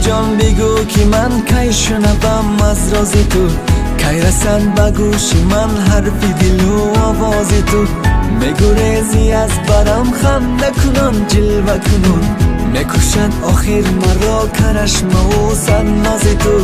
جان بگو که من کی شنوم از راز تو، کی رسن به گوش من حرف دل و آواز تو. میگریزی از برم خنده کنان جلوه کنان، میکشد آخر مرا کرشم و سرناز تو.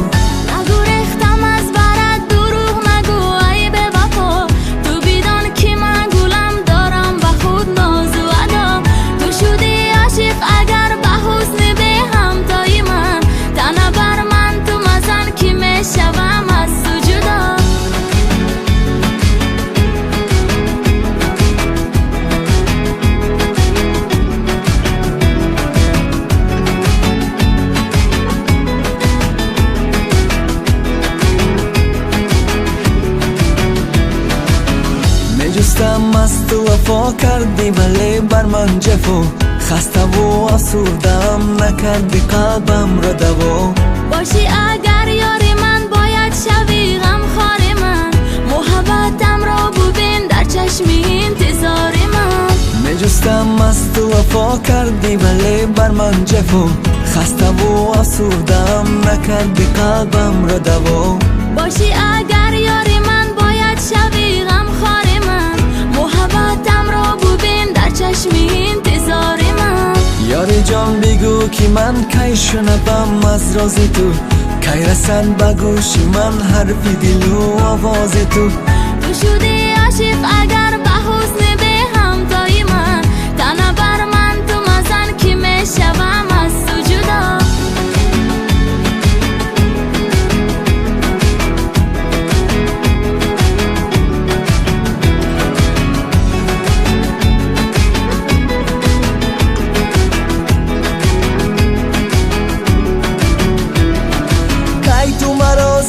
نگو ریختم از برات دروغ نگو ای به وفا، تو بیدان که من گولم دارم به خود ناز و ادا. تو شدی عاشق اگر به حسن به همتای من، تنه بر من تو مزن که میشوم از تو جدا. جستم از تو وفا کردی ولی بر من جفا، خسته و آسودم نکردی قلبم را دوا. باشی اگر یاری من باید شوی غمخوار من، محبتم را ببین در چشم انتظار من. میجستم از تو وفا کردی ولی بر من جفا، خسته و آسودم نکردی قلبم را دوا. باشی اگر یاری من باید شوی غمخوار من، محبتم را ببین در چشم انتظار من. یاری جان بگو که من کی شنوم از راز تو، کی رسن به گوش من حرف دل و آواز تو. تو شدی عاشق اگر به حسن به همتای من، تنه بر من تو مزن که میشوم از تو جدا.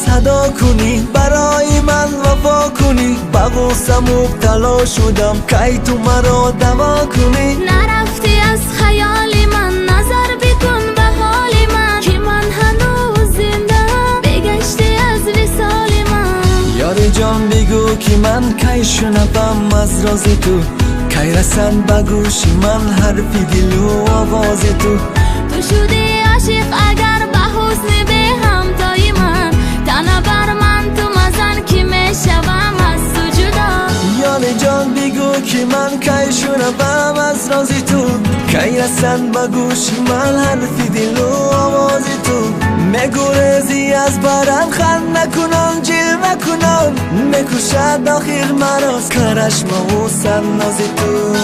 صدا کنی برای من وفا کنی، با غصه مبتلا شدم کی تو مرا دوا کنی. نرفتی از خیال من، نظر بکن به حال من که من هنوز زنده بگشتی از وصال من. یاری جان بگو که من کی شنوم از راز تو، کی رسن به گوش من حرف دل و آواز تو. تو شدی عاشق اگر به حسن به همتای من، تنه بر من تو مزن که میشوم از تو جدا. یاری جان بگو که من کی شنوم از راز تو، کی رسن به گوش من حرف دل و آواز تو. میگریزی از برم خنده کنان جلوه کنان، میکشد آخر مرا کرشم و سرناز تو.